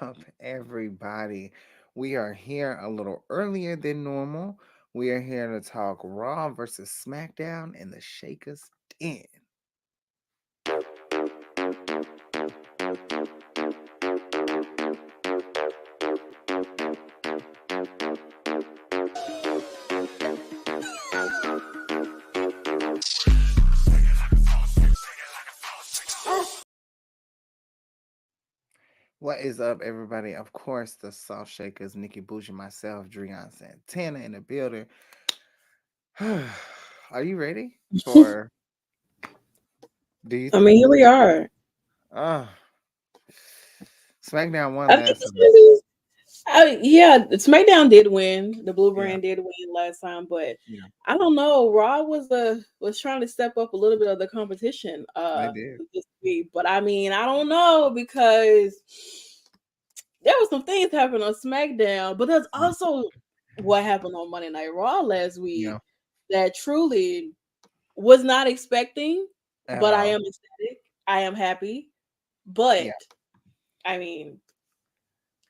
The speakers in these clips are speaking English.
up, everybody? We are here a little earlier than normal. We are here to talk Raw versus SmackDown in the Shakers Den. What is up, everybody? Of course, the Soft Shakers, Nikki Bougie, myself, Drian Santana in the building. Are you ready for? Do you I mean, think? here we are. Uh, SmackDown won I think last it's night. gonna be. Yeah, SmackDown did win. The Blue Yeah, Brand did win last time, but yeah, I don't know. Raw was trying to step up a little bit of the competition they did. this week, but I mean, I don't know because there was some things happening on SmackDown, but there's Mm, also what happened on Monday Night Raw last week yeah, that truly was not expecting, at but I all. am ecstatic. I am happy, but Yeah. I mean,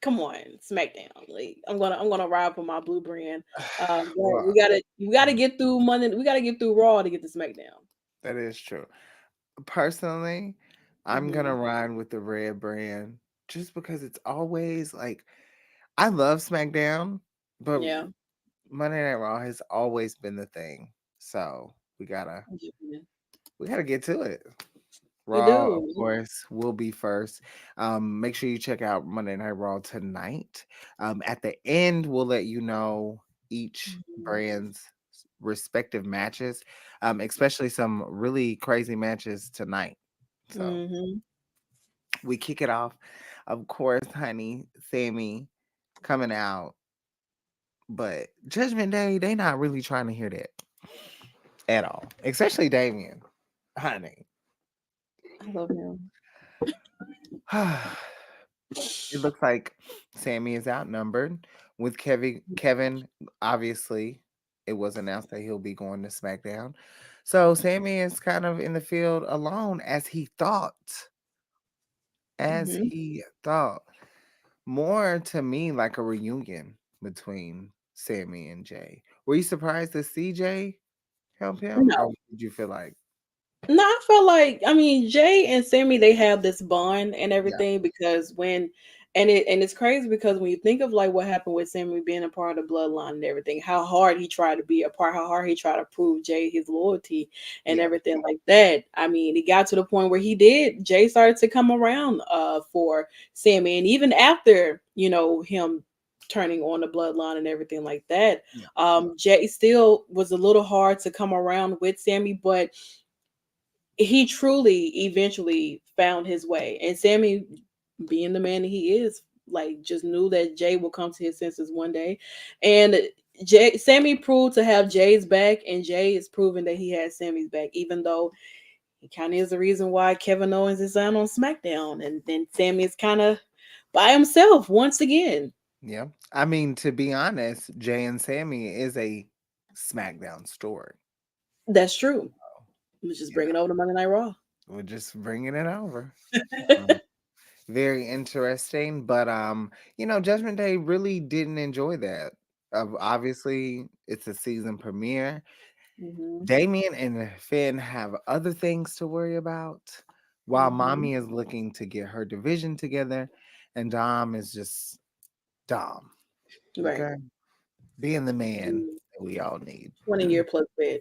come on, SmackDown. Like I'm gonna ride for my blue brand. But Well, we gotta get through Monday. We gotta get through Raw to get to SmackDown. that is true. Personally, I'm gonna Hmm. ride with the red brand just because it's always like I love SmackDown, but Yeah. Monday Night Raw has always been the thing. So we gotta get to it. We Raw, of do. course, will be first. Make sure you check out Monday Night Raw tonight. At the end, we'll let you know each brand's respective matches, especially some really crazy matches tonight. So Mm-hmm. we kick it off. Of course, honey, Sammy coming out, but Judgment Day, they not really trying to hear that at all, especially Damien, honey. I love him. It looks like Sammy is outnumbered with Kevin, obviously, it was announced that he'll be going to SmackDown. So Sammy is kind of in the field alone as he thought. As Hmm. he thought. More to me like a reunion between Sammy and Jay. Were you surprised to see Jay help him? Or No. did you feel like, No, I felt like I mean Jay and Sammy they have this bond and yeah, everything because when and it's crazy because when you think of like what happened with Sammy being a part of the bloodline and everything, how hard he tried to be a part, how hard he tried to prove Jay his loyalty and yeah, everything like that. I mean, it got to the point where he did Jay started to come around for Sammy and even after, him turning on the bloodline and everything like that, yeah, Jay still was a little hard to come around with Sammy, but he truly eventually found his way. And Sammy, being the man that he is, like just knew that Jay will come to his senses one day. And Sammy proved to have Jay's back, and Jay is proving that he has Sammy's back, even though he kind of is the reason why Kevin Owens is on SmackDown, and then Sammy is kind of by himself once again. yeah. I mean, to be honest, Jay and Sammy is a SmackDown story. That's true. So, Let's just you bring it know, over to Monday Night Raw. we're just bringing it over. Very interesting, but Judgment Day really didn't enjoy that. Obviously, it's a season premiere. Hmm. Damien and Finn have other things to worry about, while Hmm. Mommy is looking to get her division together, and Dom is just Dom. Right. Okay, being the man that we all need. 20-year plus bet.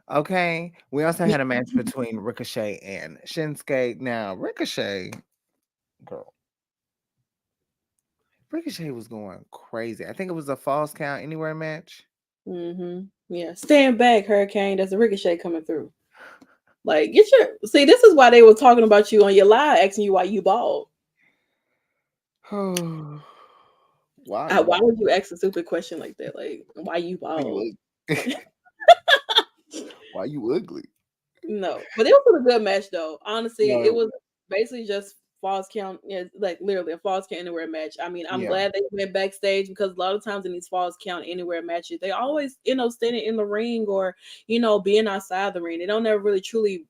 Okay, we also had a match between Ricochet and Shinsuke. Now, girl, Ricochet was going crazy. I think it was a false count anywhere match. Hmm. Yeah. Stand back, Hurricane. That's a ricochet coming through. Like, get your see, this is why they were talking about you on your live, asking you why you bald. Why you? Why would you ask a stupid question like that? Like, why you Why bald? you? Why you ugly? No. But it was a good match though. Honestly, it No. was basically just false count, yeah, like literally a false count anywhere match. I mean, I'm Yeah. glad they went backstage because a lot of times in these false count anywhere matches, they always, standing in the ring or, being outside the ring. They don't ever really truly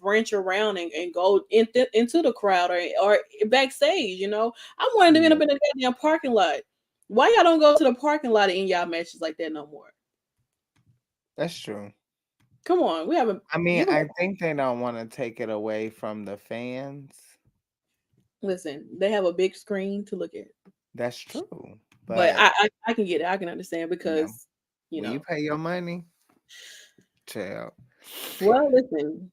branch around and go into the crowd or backstage. I wanted to end Yeah, up in the goddamn parking lot. Why y'all don't go to the parking lot and in y'all matches like that no more? that's true. Come on, we haven't. I mean, Give them. I think they don't want to take it away from the fans. Listen, they have a big screen to look at, That's true. but But I can get it. I can understand yeah, because you when you know. pay your money, chill. Well, listen,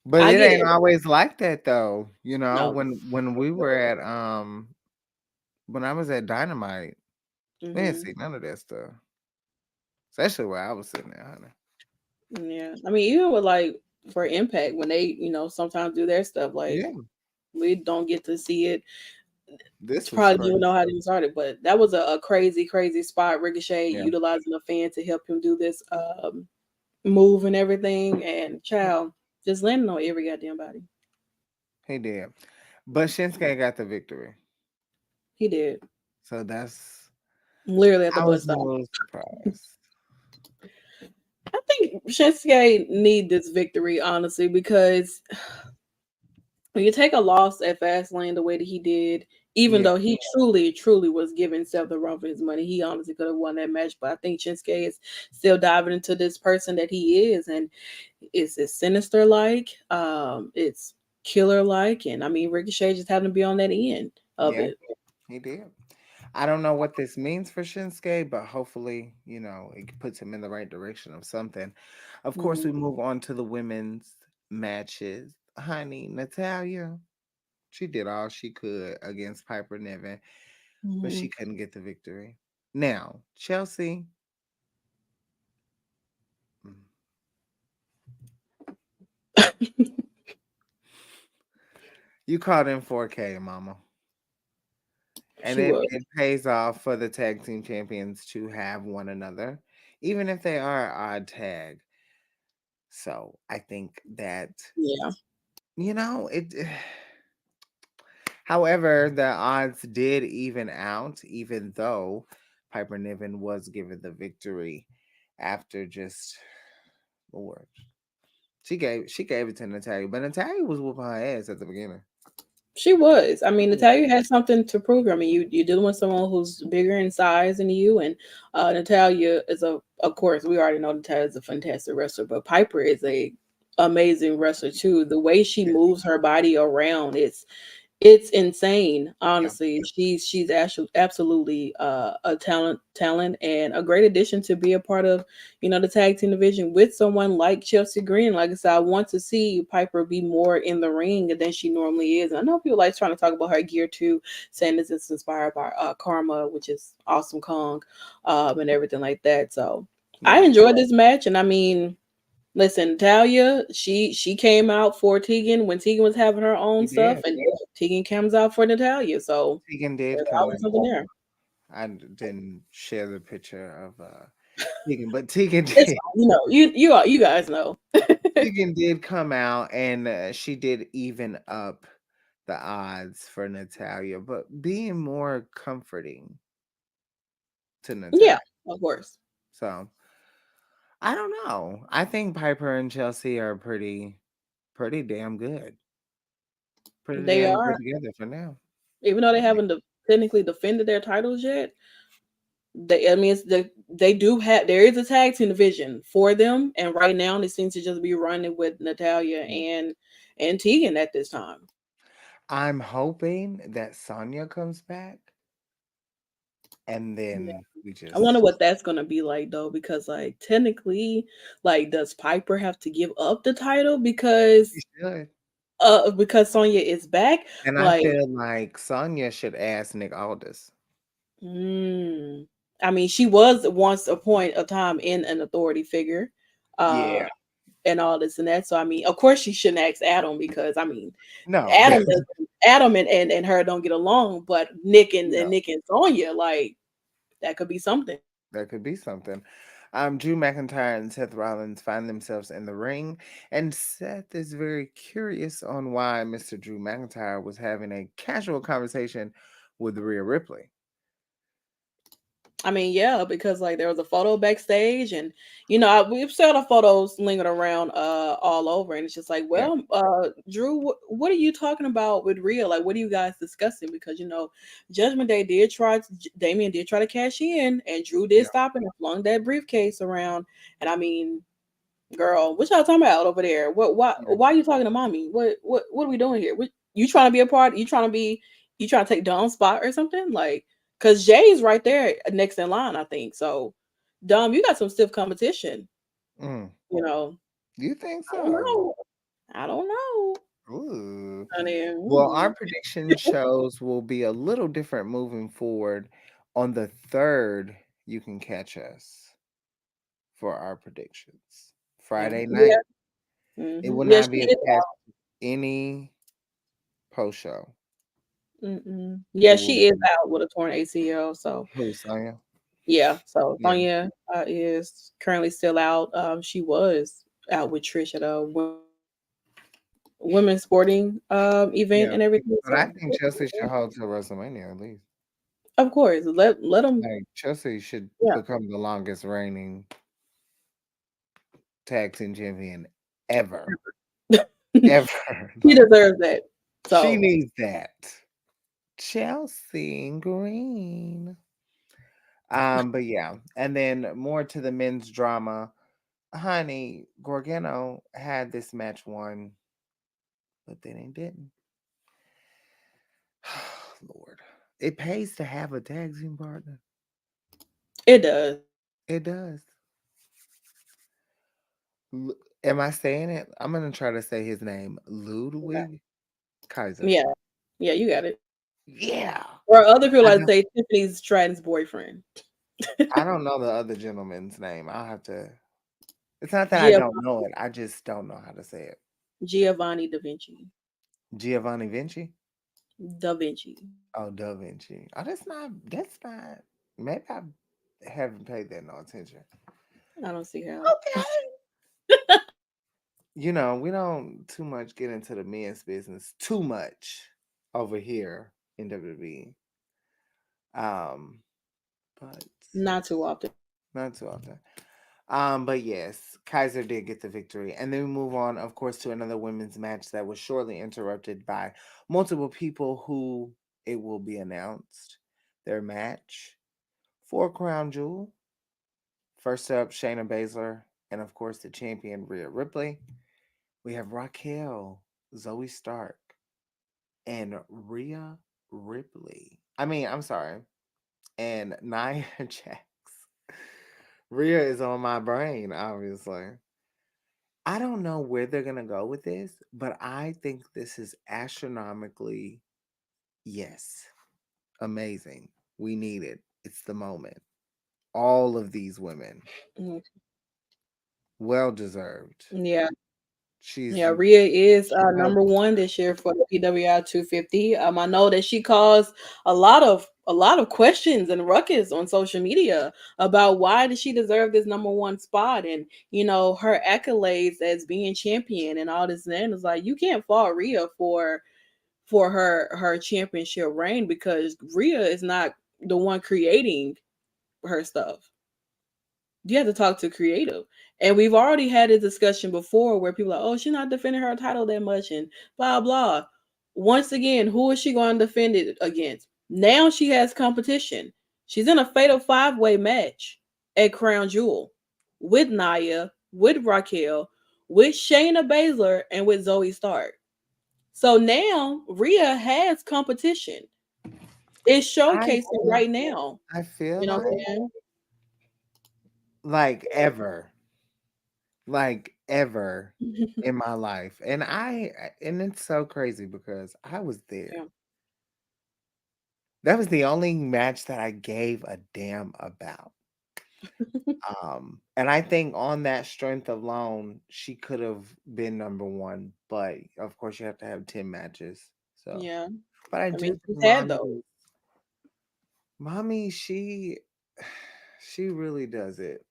But I it get ain't it. always like that though. No. When we were at when I was at Dynamite, we didn't Hmm. see none of that stuff. Especially where I was sitting there, honey. Yeah, I mean, even with like for Impact when they sometimes do their stuff, like Yeah, we don't get to see it. this was Probably don't even crazy. know how to even start it, but that was a crazy, crazy spot. Ricochet Yeah, utilizing a fan to help him do this move and everything, and child just landing on every goddamn body. he did. But Shinsuke got the victory. He did So that's literally at the I bus was a stop. little surprised. I think Shinsuke need this victory honestly because when you take a loss at Fastlane the way that he did, even Yeah, though he truly, truly was giving Seth the run for his money, he honestly could have won that match. But I think Shinsuke is still diving into this person that he is, and it's sinister like, it's killer like, and I mean Ricochet just having to be on that end of yeah, it. he did. I don't know what this means for Shinsuke, but hopefully, it puts him in the right direction of something. Of course, Mhm. we move on to the women's matches. Honey, Natalia, she did all she could against Piper Niven, but she Mhm. couldn't get the victory. Now, Chelsea, mm, you called in 4K, mama. And She it, was, it pays off for the tag team champions to have one another, even if they are odd tag. So I think that, yeah, it. However, the odds did even out, even though Piper Niven was given the victory after just Lord. She gave it to Natalia, but Natalia was whooping her ass at the beginning. she was. I mean, Yeah. Natalia had something to prove. I mean, you're dealing with someone who's bigger in size than you, and Natalia is of course, we already know Natalia is a fantastic wrestler, but Piper is a amazing wrestler too. The way she moves her body around, it's insane, Yeah. honestly. She's actually absolutely a talent and a great addition to be a part of, the tag team division with someone like Chelsea Green. Like I said, I want to see Piper be more in the ring than she normally is. And I know people like trying to talk about her gear too, saying this is inspired by Karma, which is Awesome Kong, and everything like that. So I Yeah. enjoyed this match, and I mean, listen, Talia, she came out for Tegan when Tegan was having her own He stuff, did. and Tegan comes out for Natalia. So Tegan did there's come always something out. there. Didn't share the picture of Tegan, but Tegan It's did. fine. You guys know. Tegan did come out, and she did even up the odds for Natalia, but being more comforting to Yeah, Natalia. of course. So I don't know. I think Piper and Chelsea are pretty damn good. Pretty They damn good are, together for now. even though they Yeah. haven't technically defended their titles yet. I mean, they do have there is a tag team division for them, and right now it seems to just be running with Natalia Yeah. and Tegan at this time. I'm hoping that Sonya comes back, and Yeah. then we I wonder just what that's gonna be like though, because like technically, like does Piper have to give up the title we because should. Sonya is back? And I Like, feel like Sonya should ask Nick Aldis. mm, I mean, she was once a point of time in an authority figure, Yeah. uh, and all this and that. So I mean, of course she shouldn't ask Adam because I mean, No. Adam and her don't get along, but Nick and No. Nick and Sonya, like that could be something. That could be something. Drew McIntyre and Seth Rollins find themselves in the ring, and Seth is very curious on why Mr. Drew McIntyre was having a casual conversation with Rhea Ripley. I mean, yeah, because like there was a photo backstage, and we've saw the photos lingered around all over, and it's just like, Yeah. well, Drew, what are you talking about with Rhea? Like, what are you guys discussing? Because Judgment Day did Damien did try to cash in, and Drew did Yeah. stop and flung that briefcase around, and I mean, girl, what y'all talking about over there? Yeah. Why are you talking to mommy? What are we doing here? You trying to be a part? You trying to take Dom's spot or something? Like, cause Jay's right there next in line, I think. So, Dom, you got some stiff competition. Mm. You know, You think I don't so? know. I don't know, Ooh. honey. Well, our prediction shows will be a little different moving forward. On the third, you can catch us for our predictions. Friday Yeah. night. It will Yeah, not she be is. attached to any post show. Yeah, It will she is be out with a torn ACL. So who, Sonya? yeah. So Yeah. Sonya is currently still out. She was out with Trish at a women's sporting event Yeah. and everything. But I So think Chelsea should hold to WrestleMania at least. of course, let them. Like Chelsea should Yeah, become the longest reigning tag team champion ever. Ever. she Like deserves that. she So needs that. Chelsea Green. But yeah. And then more to the men's drama. Honey, Gorgano had this match won, but then it didn't. Lord. It pays to have a tag team partner. it does. It does. Am I saying it? I'm gonna try to say his name. Okay. Ludwig Kaiser. Yeah, yeah, you got it. Yeah. Or other people I like to don't say Tiffany Stratton's boyfriend, I don't know the other gentleman's name. I'll have to it's not that I don't Giovanni, know it. I just don't know how to say it. Giovanni Da Vinci. Giovanni Vinci? Da Vinci. Oh, Da Vinci. Oh, that's not maybe I haven't paid that no attention. I don't see how. Okay. We don't too much get into the men's business too much over here in WWE. Um, but Not too often. not too often. But yes, Kaiser did get the victory. And then we move on, of course, to another women's match that was shortly interrupted by multiple people who it will be announced their match for Crown Jewel. First up, Shayna Baszler, and of course, the champion Rhea Ripley. We have Raquel, Zoe Stark, and Rhea Ripley. I'm sorry, and Nia Jax. Rhea is on my brain, obviously. I don't know where they're gonna go with this, but I think this is astronomically, yes, amazing. We need it. It's the moment. All of these women, Mm, well deserved. yeah. She's Yeah, Rhea is well number one this year for the PWI 250. I know that she caused a lot of questions and ruckus on social media about why did she deserve this number one spot, and her accolades as being champion and all this. And then it's like you can't fault Rhea for her championship reign, because Rhea is not the one creating her stuff. You have to talk to creative. And we've already had a discussion before where people are, oh, she's not defending her title that much and blah blah. Once again, who is she going to defend it against? Now she has competition. She's in a fatal five-way match at Crown Jewel with Nia, with Raquel, with Shayna Baszler, and with Zoe Stark. So now Rhea has competition. It's I showcasing feel right now. I feel You know what I'm saying? like ever in my life. And it's so crazy because I was there. Yeah. That was the only match that I gave a damn about. And I think on that strength alone, she could have been number one, but of course you have to have 10 matches. So, Yeah. but I I do mean, think she's had those. mommy, she really does it.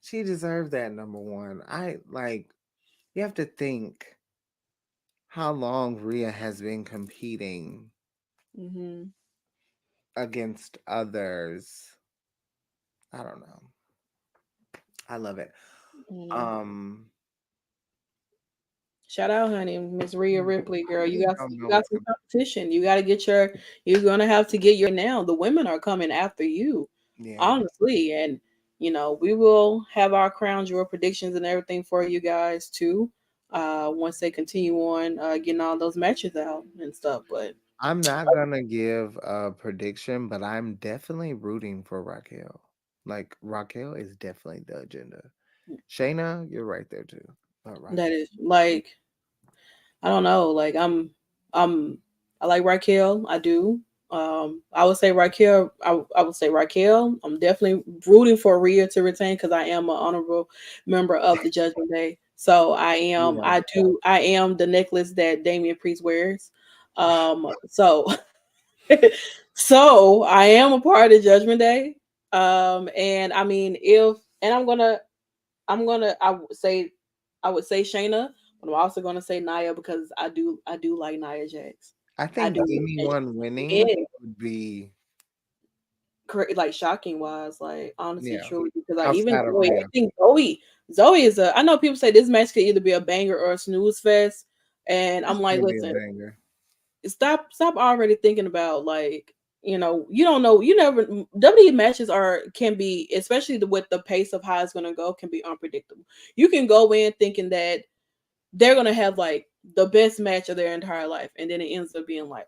She deserved that number one. You have to think how long Rhea has been competing Hmm. against others. I don't know. I love it. You know. Um, Shout out, honey, Miss Rhea Ripley, I girl. really don't You know got what some to. competition. You got to get your. You're gonna have to get your now. The women are coming after you, Yeah, honestly, and we will have our crown jewel predictions and everything for you guys too. Once they continue on getting all those matches out and stuff, but I'm not gonna give a prediction, but I'm definitely rooting for Raquel. Like Raquel is definitely the agenda. Shayna, you're right there too. But that Raquel, is like I don't know. Like I'm I like Raquel. I do. I would say Raquel. I would say Raquel. I'm definitely rooting for Rhea to retain because I am an honorable member of the Judgment Day. So I am. yeah, I do. I am the necklace that Damian Priest wears. So so I am a part of Judgment Day. And I mean, if and I would say Shayna, but I'm also gonna say Nia because I do like Nia Jax. I I think do, and anyone she winning is would be like shocking wise, like honestly, yeah truly, because like even outside of Zoe, I Rhea. think Zoe is a. I know people say this match could either be a banger or a snooze fest, and It's I'm like, gonna be a listen, banger. stop already thinking about like you don't know you never WWE matches are can be especially with the pace of how it's gonna go can be unpredictable. You can go in thinking that they're gonna have like the best match of their entire life, and then it ends up being like,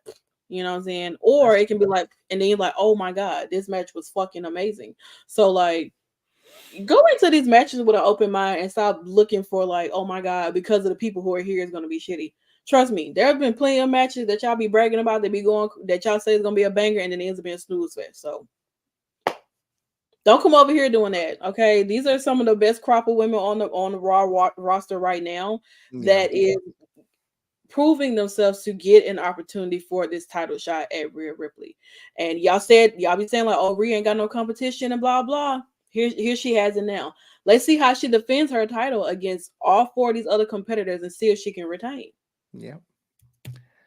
you know what I'm saying? Or That's it can be like, and then you're like, oh my god, this match was fucking amazing. So like, go into these matches with an open mind and stop looking for like, oh my god, because of the people who are here is gonna be shitty. Trust me, there have been plenty of matches that y'all be bragging about that be going that y'all say is gonna be a banger, and then it ends up being a snooze fest. So don't come over here doing that, okay? These are some of the best crop of women on the roster right now yeah, that is proving themselves to get an opportunity for this title shot at Rhea Ripley. And y'all be saying like, oh, Rhea ain't got no competition and blah blah. Here she has it now. Let's see how she defends her title against all four of these other competitors and see if she can retain. yeah.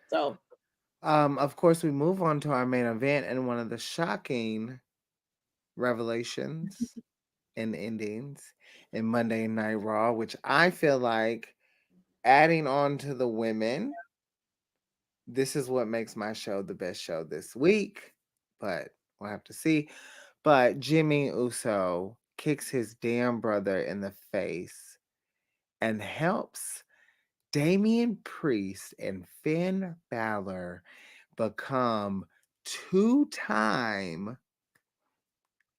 So Of course, we move on to our main event, and one of the shocking revelations and endings in Monday Night Raw, which I feel like adding on to the women, this is what makes my show the best show this week. But we'll have to see. But Jimmy Uso kicks his damn brother in the face and helps Damian Priest and Finn Balor become two-time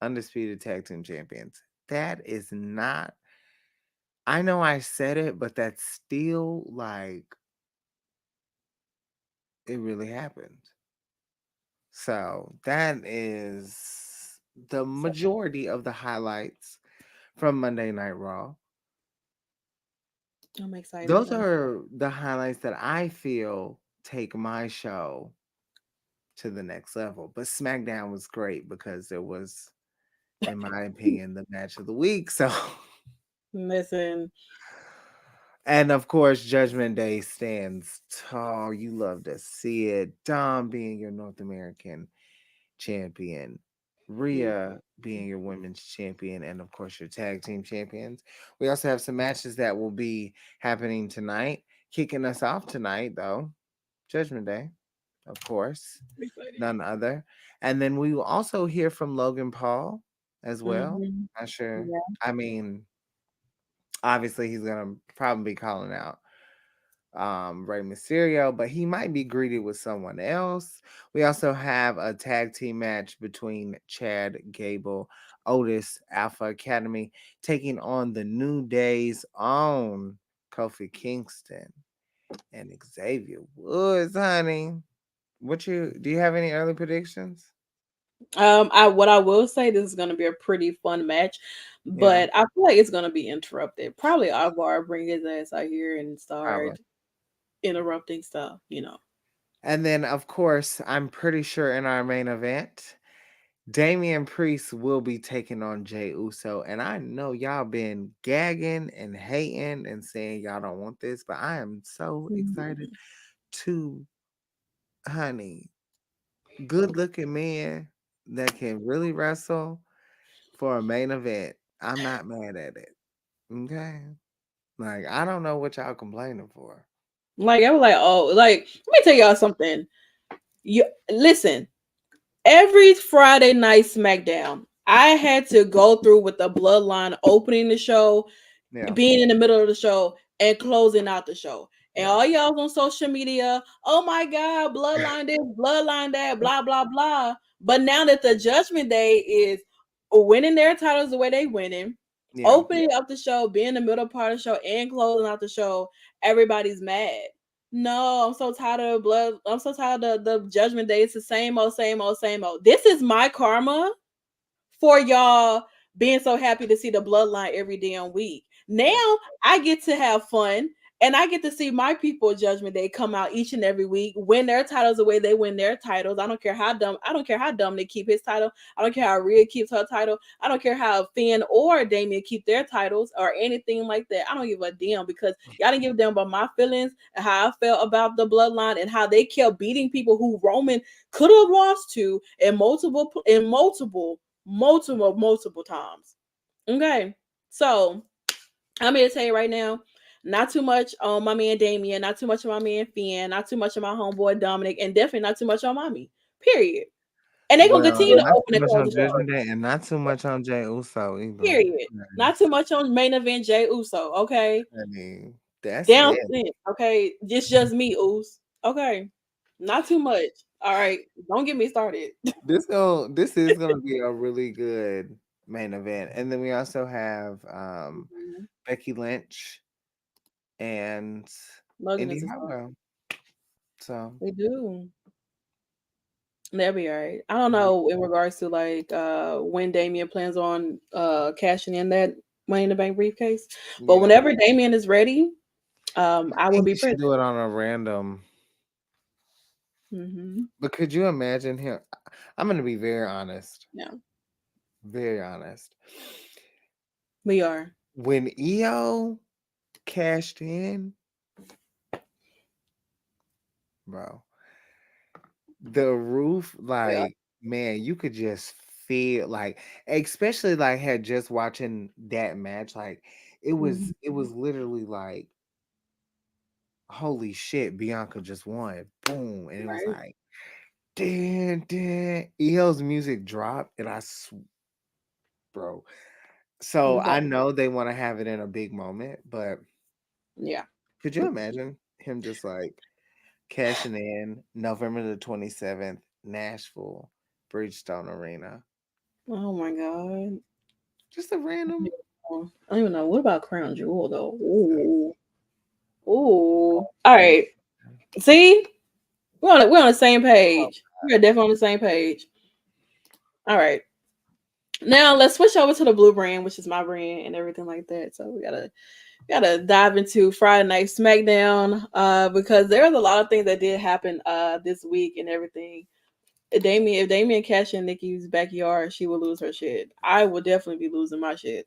undisputed tag team champions. That is not, I know I said it, but that's still like it really happened. So that is the so majority of the highlights from Monday Night Raw. I'm excited Those though. are the highlights that I feel take my show to the next level. But SmackDown was great because it was, in my opinion, the match of the week. So, Listen, and of course, Judgment Day stands tall. You love to see it. Dom being your North American champion, mm, Rhea being your women's champion, and of course, your tag team champions. We also have some matches that will be happening tonight. Kicking us off tonight, though, Judgment Day, of course, excited. none other. And then we will also hear from Logan Paul as well. Mhm. Not sure. Yeah. I mean, obviously, he's going to probably be calling out Rey Mysterio, but he might be greeted with someone else. We also have a tag team match between Chad Gable, Otis, Alpha Academy, taking on the New Day's own Kofi Kingston and Xavier Woods, honey. What you do you have any early predictions? I what I will say this is gonna be a pretty fun match, Yeah, but I feel like it's gonna be interrupted. Probably Alvar bring his ass out here and probably. start interrupting stuff. And then of course, I'm pretty sure in our main event, Damian Priest will be taking on Jay Uso. And I know y'all been gagging and hating and saying y'all don't want this, but I am so excited Mhm. to, honey, good looking men that can really wrestle. for a main event. I'm not mad at it. Okay. Like, I don't know what y'all complaining for. Like I was like, oh, like let me tell y'all something. You listen, every Friday night SmackDown, I had to go through with the Bloodline opening the show, Yeah. being in the middle of the show, and closing out the show. And Yeah. all y'all on social media, oh my God, Bloodline this, Bloodline that, blah, blah, blah. But now that the Judgment Day is winning their titles the way they winning, Yeah. opening up the show, being in the middle part of the show, and closing out the show, everybody's mad. No, I'm so tired of blood. I'm so tired of the Judgment Day. It's the same old, same old, same old. This is my karma for y'all being so happy to see the bloodline every damn week. Now I get to have fun and I get to see my people Judgment Day come out each and every week, win their titles the way they win their titles. I don't care how dumb. I don't care how dumb they keep his title. I don't care how Rhea keeps her title. I don't care how Finn or Damien keep their titles or anything like that. I don't give a damn because y'all didn't give a damn about my feelings and how I felt about the bloodline and how they kept beating people who Roman could have lost to in multiple times. Okay. So I'm here to tell you right now, not too much on my man Damien, not too much on my man Finn, not too much on my homeboy Dominic, and definitely not too much on mommy. Period. And they're gonna Well, continue to not open too and much close on the show. Judgment Day and not too much on Jay Uso either. Period. Not too much on main event Jay Uso. Okay. I mean, that's Down it. sync. Okay. Just me, Us. Okay. Not too much. All right. Don't get me started. This is gonna be a really good main event. And then we also have Becky Lynch and Logan is Indy a star. Hartwell. So We do. That'll be all right. I don't yeah. know in regards to like when Damien plans on cashing in that Money in the Bank briefcase, but Yeah. whenever Damien is ready, I I will think be he should present. do it on a random. Hmm. But could you imagine him? I'm gonna be very honest. Yeah, Very honest. we are. When EO cashed in, bro, the roof, We are. like, man, you could just feel like, especially like had just watching that match, like it was Mhm. literally like, holy shit, Bianca just won. Boom. And it was Right. like, damn, damn. EO's music dropped, and bro. So I But know they want to have it in a big moment, but yeah. could you imagine him just like cashing in November the 27th, Nashville, Bridgestone Arena? Oh my god. Just a random. I don't even know. What about Crown Jewel though? Ooh. Ooh. All right. See, we're on the same Oh, page. We're definitely on the same page. All right. Now let's switch over to the blue brand, which is my brand and everything like that. So we gotta dive into Friday Night SmackDown because there's a lot of things that did happen this week and everything. If Damien cash in Nikki's backyard, she will lose her shit. I will definitely be losing my shit.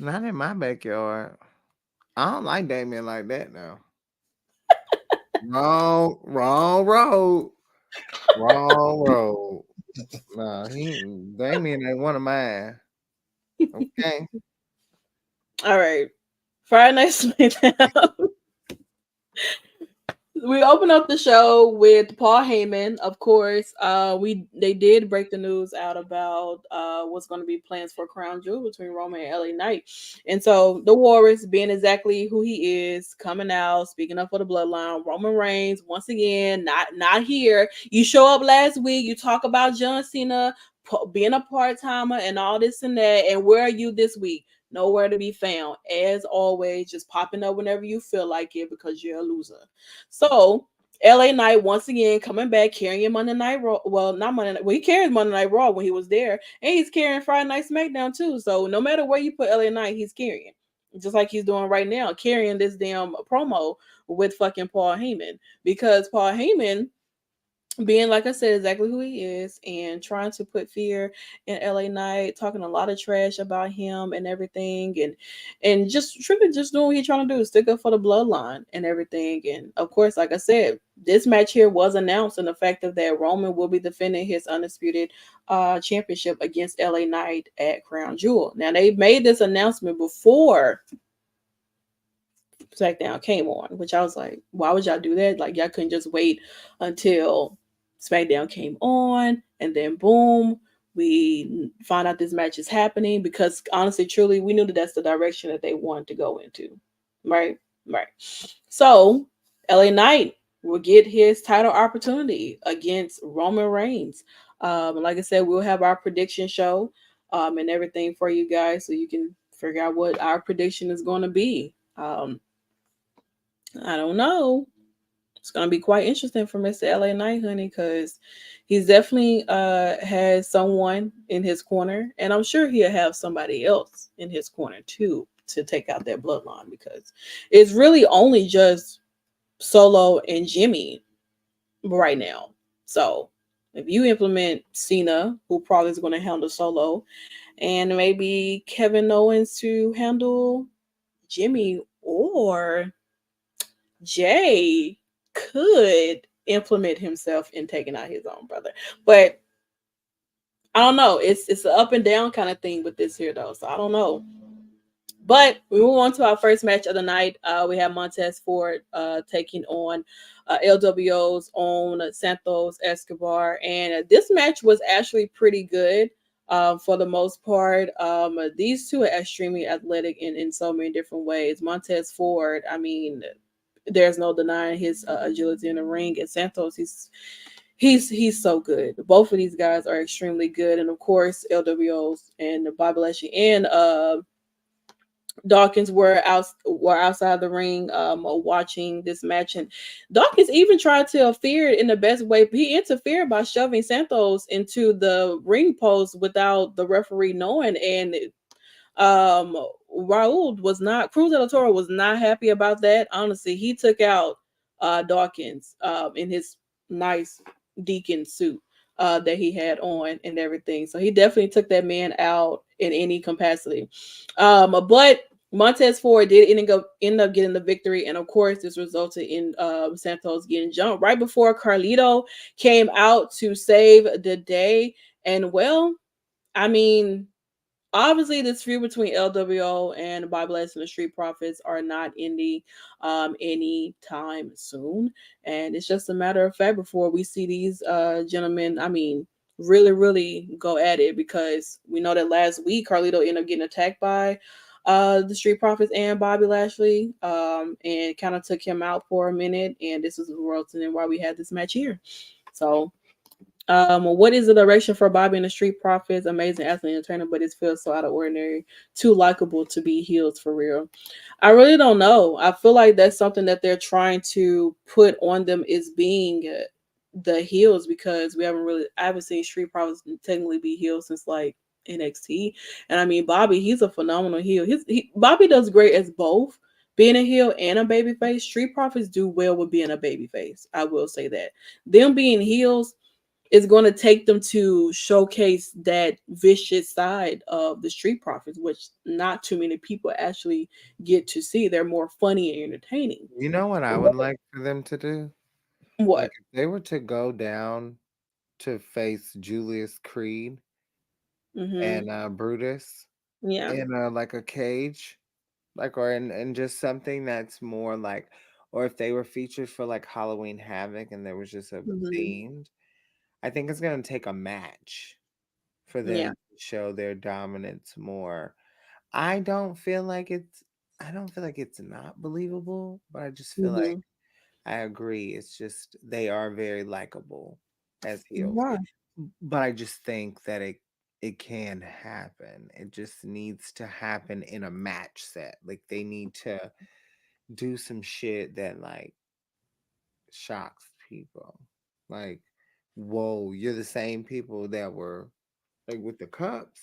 not in my backyard. I don't like Damien like that now. Wrong road. Wrong road. Nah, Damien ain't one of mine. Okay. All right, Friday Night SmackDown. We open up the show with Paul Heyman, of course. They did break the news out about what's going to be plans for Crown Jewel between Roman and LA Knight, and so the Warriors, being exactly who he is, coming out speaking up for the Bloodline. Roman Reigns once again not here. You show up last week, you talk about John Cena being a part timer and all this and that, and where are you this week? Nowhere to be found. As always, just popping up whenever you feel like it because you're a loser. So LA Knight once again coming back carrying Monday Night Raw. Well, not Monday Night. Well, he carried Monday Night Raw when he was there, and he's carrying Friday Night SmackDown too. So no matter where you put LA Knight, he's carrying, just like he's doing right now, carrying this damn promo with fucking Paul Heyman because Paul Heyman being like I said, exactly who he is, and trying to put fear in LA Knight, talking a lot of trash about him and everything, and just truly just doing what he's trying to do, stick up for the bloodline and everything. And of course, like I said, this match here was announced, and the fact of that Roman will be defending his undisputed championship against LA Knight at Crown Jewel. Now they made this announcement before SmackDown came on, which I was like, why would y'all do that? Like, y'all couldn't just wait until SmackDown came on and then boom, we find out this match is happening because honestly, truly, we knew that that's the direction that they wanted to go into. Right? Right. So, LA Knight will get his title opportunity against Roman Reigns. Like I said, we'll have our prediction show and everything for you guys so you can figure out what our prediction is going to be. I don't know. It's gonna be quite interesting for Mr. LA Knight, honey, because he's definitely has someone in his corner, and I'm sure he'll have somebody else in his corner too to take out that bloodline because it's really only just Solo and Jimmy right now. So if you implement Cena, who probably is going to handle Solo, and maybe Kevin Owens to handle Jimmy, or Jay could implement himself in taking out his own brother. But I don't know. It's an up and down kind of thing with this here though. So I don't know. But we move on to our first match of the night. We have Montez Ford taking on LWO's own Santos Escobar. And this match was actually pretty good for the most part. These two are extremely athletic in so many different ways. Montez Ford, I mean, there's no denying his agility in the ring. And Santos, he's so good. Both of these guys are extremely good, and of course, LWOs and Bobby Lashley and Dawkins were outside the ring watching this match, and Dawkins even tried to interfere in the best way. He interfered by shoving Santos into the ring post without the referee knowing, and um, Raul was not Cruz del Toro was not happy about that. Honestly, he took out Dawkins in his nice deacon suit that he had on and everything. So he definitely took that man out in any capacity. But Montez Ford did end up getting the victory, and of course, this resulted in Santos getting jumped right before Carlito came out to save the day. And well, I mean, obviously this feud between LWO and Bob Bless and the Street Profits are not ending anytime soon. And it's just a matter of fact before we see these gentlemen, I mean, really go at it, because we know that last week Carlito ended up getting attacked by the Street Profits and Bobby Lashley, and kind of took him out for a minute. And this is the world and why we had this match here. So what is the direction for Bobby and the Street Profits? Amazing athlete and trainer, but it feels so out of ordinary, too likable to be heels for real. I really don't know. I feel like that's something that they're trying to put on them, is being the heels, because I haven't seen Street Profits technically be heels since like NXT. And I mean, Bobby, he's a phenomenal heel. Bobby does great as both being a heel and a babyface. Street Profits do well with being a babyface. I will say that. Them being heels is going to take them to showcase that vicious side of the Street Profits, which not too many people actually get to see. They're more funny and entertaining. You know what I would like for them to do? What? Like, if they were to go down to face Julius Creed Mm-hmm. and Brutus Yeah. in like a cage, like, or in just something that's more like, or if they were featured for like Halloween Havoc and there was just a Mm-hmm. themed, I think it's gonna take a match for them Yeah. to show their dominance more. I don't feel like it's I don't feel like it's not believable, but I just feel like Mm-hmm. I agree. It's just they are very likable as heels. Right. But I just think that it can happen. It just needs to happen in a match set. Like they need to do some shit that like shocks people. Like, whoa, you're the same people that were like with the cups.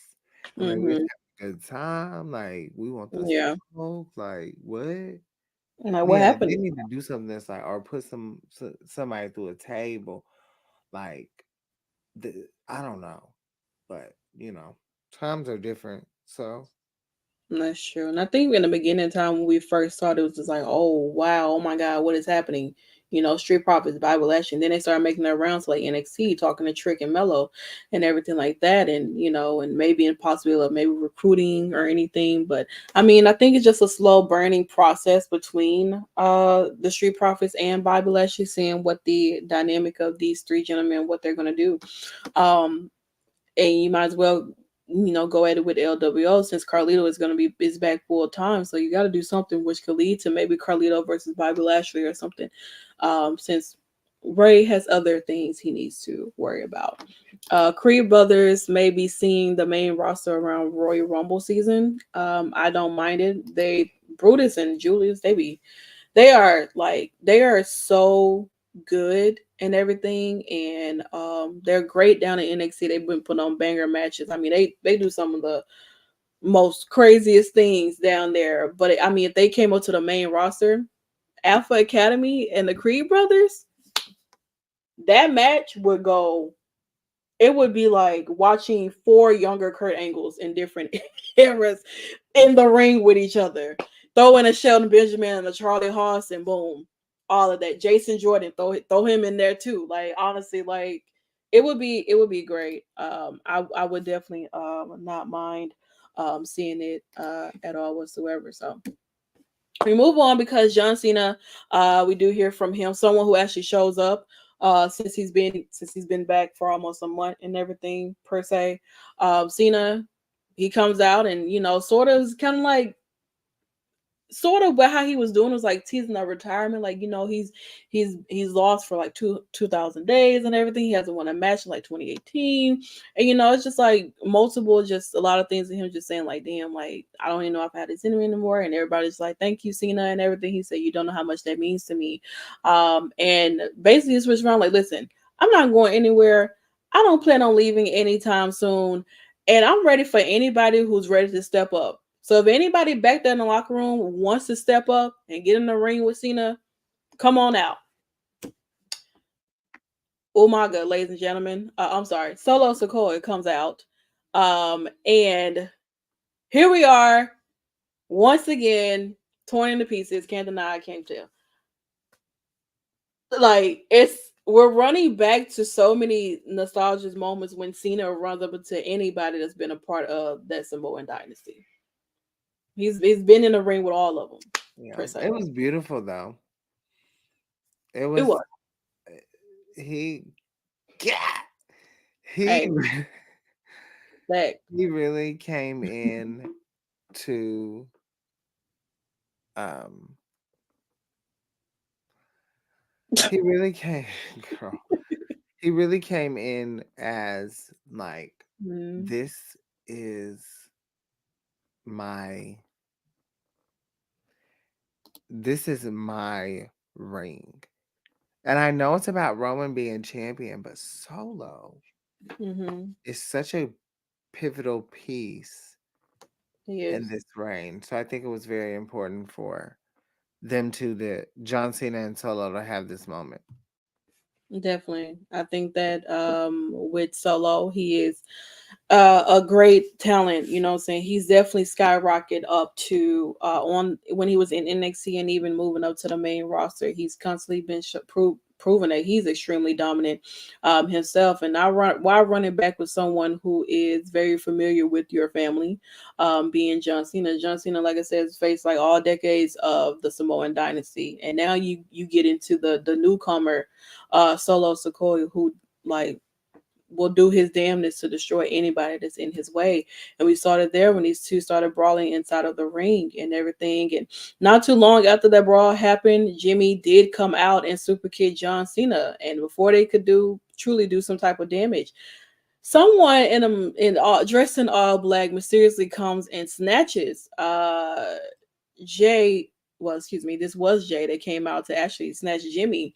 And like we was Mm-hmm. having a good time. Like we want the Yeah. smoke. Like what? Like what Yeah, they happened? need to do something that's like, or put somebody through a table. Like I don't know, but times are different. So That's true. And I think in the beginning time when we first started, it was just like, oh wow, oh my god, what is happening? Street profits, Bible action. Then they started making their rounds like NXT, talking to Trick and Mello and everything like that. And and maybe in possibility of maybe recruiting or anything. But I mean, I think it's just a slow burning process between the Street Profits and Bible action, seeing what the dynamic of these three gentlemen, what they're gonna do. Um and you might as well go at it with LWO since Carlito is back full time. So you got to do something which could lead to maybe Carlito versus Bobby Lashley or something. Since Ray has other things he needs to worry about. Creed Brothers may be seeing the main roster around Royal Rumble season. I don't mind it. Brutus and Julius, they are so good and everything, and they're great down in NXT. They've been putting on banger matches. I mean, they do some of the most craziest things down there. But I mean, if they came up to the main roster, Alpha Academy and the Creed Brothers, that match would go. It would be like watching four younger Kurt Angles in different eras in the ring with each other. Throw in a Shelton Benjamin and a Charlie Haas, and boom, all of that. Jason Jordan, throw him in there too. Like honestly, like it would be great. I would definitely not mind seeing it at all whatsoever. So we move on because John Cena, we do hear from him, someone who actually shows up since he's been back for almost a month and everything per se. Cena, he comes out and sort of is kind of like sort of what how he was doing was like teasing a retirement, like he's lost for like 2,000 days and everything. He hasn't won a match in like 2018, and it's just like multiple, just a lot of things in him just saying like, damn, like I don't even know if I had this in me anymore. And everybody's like, thank you, Cena, and everything. He said, you don't know how much that means to me. And basically, it's switched around like, listen, I'm not going anywhere. I don't plan on leaving anytime soon, and I'm ready for anybody who's ready to step up. So if anybody back there in the locker room wants to step up and get in the ring with Cena, come on out. Umaga, ladies and gentlemen. I'm sorry, Solo Sikoa comes out. And here we are once again, torn into pieces. Can't deny, I can't tell. Like we're running back to so many nostalgic moments when Cena runs up into anybody that's been a part of that Samoan dynasty. He's been in the ring with all of them, yeah, per se. it was beautiful though. It It was was. he yeah, he Hey, that he really came in to um he really came girl. He really came in as like mm, this is my this is my ring. And I know it's about Roman being champion, but Solo mm-hmm. is such a pivotal piece He in is. this reign. So I think it was very important for them the John Cena and Solo to have this moment. Definitely. I think that with Solo, he is a great talent, you know what I'm saying? He's definitely skyrocketed up to on when he was in NXT and even moving up to the main roster. He's constantly been proven that he's extremely dominant himself. And while running back with someone who is very familiar with your family, being John Cena. John Cena, like I said, has faced like all decades of the Samoan dynasty. And now you get into the newcomer Solo Sikoa, who like will do his damnness to destroy anybody that's in his way. And we started there when these two started brawling inside of the ring and everything. And not too long after that brawl happened, Jimmy did come out and super kick John Cena. And before they could truly do some type of damage, someone dressed in all black mysteriously comes and snatches Jay, well, excuse me, this was Jay that came out to actually snatch Jimmy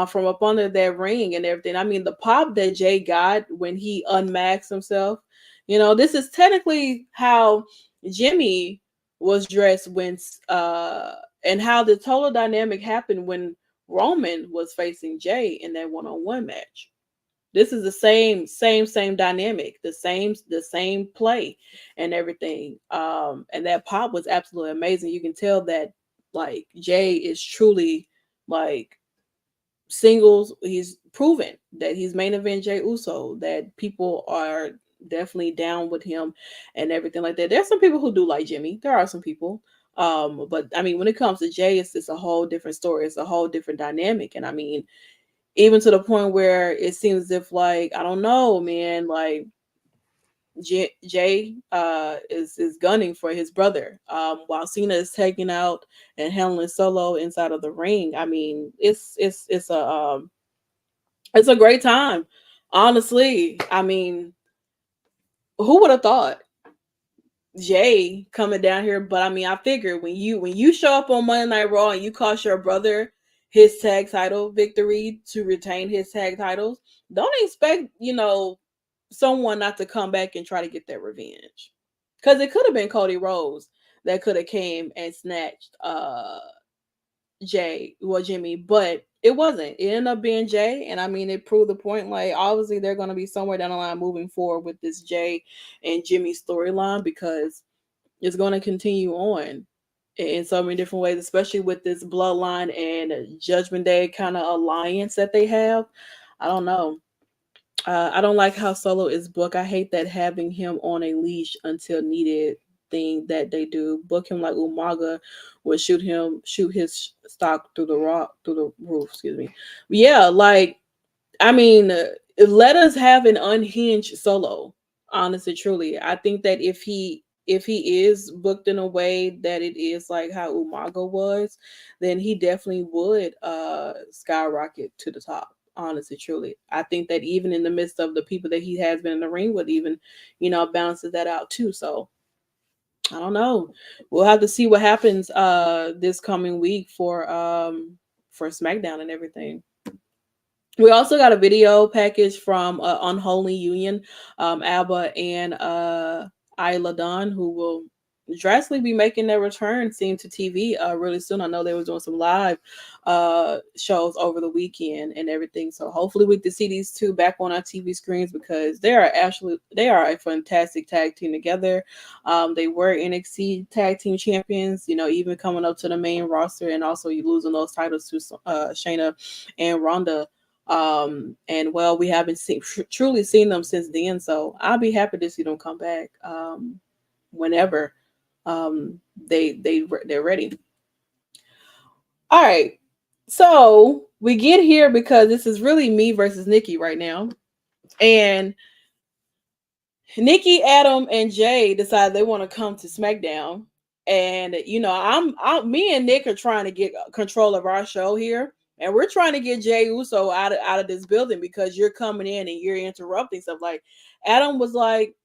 from up under that ring and everything. I mean, the pop that Jay got when he unmasked himself, this is technically how Jimmy was dressed and how the total dynamic happened when Roman was facing Jay in that one-on-one match. This is the same dynamic, the same play and everything. And that pop was absolutely amazing. You can tell that like Jay is truly like singles. He's proven that he's main event Jay Uso, that people are definitely down with him and everything like that. There's some people who do like Jimmy. There are some people. But I mean, when it comes to Jay, it's just a whole different story. It's a whole different dynamic. And I mean, even to the point where it seems as if like I don't know, man, like Jay is gunning for his brother, while Cena is taking out and handling Solo inside of the ring. I mean, it's a great time, honestly. I mean, who would have thought Jay coming down here? But I mean, I figure when you show up on Monday Night Raw and you cost your brother his tag title victory to retain his tag titles, don't expect someone not to come back and try to get their revenge. Because it could have been Cody Rhodes that could have came and snatched Jimmy, but it wasn't. It ended up being Jay, and I mean, it proved the point. Like, obviously, they're going to be somewhere down the line moving forward with this Jay and Jimmy storyline because it's going to continue on in so many different ways, especially with this bloodline and Judgment Day kind of alliance that they have. I don't know. I don't like how Solo is booked. I hate that having him on a leash until needed thing that they do. Book him like Umaga would shoot his stock through the roof. Excuse me. Yeah, like I mean, let us have an unhinged Solo. Honestly, truly, I think that if he is booked in a way that it is like how Umaga was, then he definitely would skyrocket to the top. Honestly, truly, I think that even in the midst of the people that he has been in the ring with, even balances that out too. So I don't know. We'll have to see what happens this coming week for SmackDown and everything. We also got a video package from Unholy Union, Alba and Isla Dawn, who will drastically be making their return seen to TV really soon. I know they were doing some live shows over the weekend and everything. So hopefully we can see these two back on our TV screens because they are a fantastic tag team together. They were NXT tag team champions, even coming up to the main roster and also you losing those titles to Shayna and Ronda. And well, we haven't truly seen them since then, so I'll be happy to see them come back whenever they're ready. All right, so we get here because this is really me versus Nikki right now, and Nikki, Adam, and Jay decide they want to come to SmackDown, and me and Nick are trying to get control of our show here, and we're trying to get Jay Uso out of this building because you're coming in and you're interrupting stuff. Like Adam was like,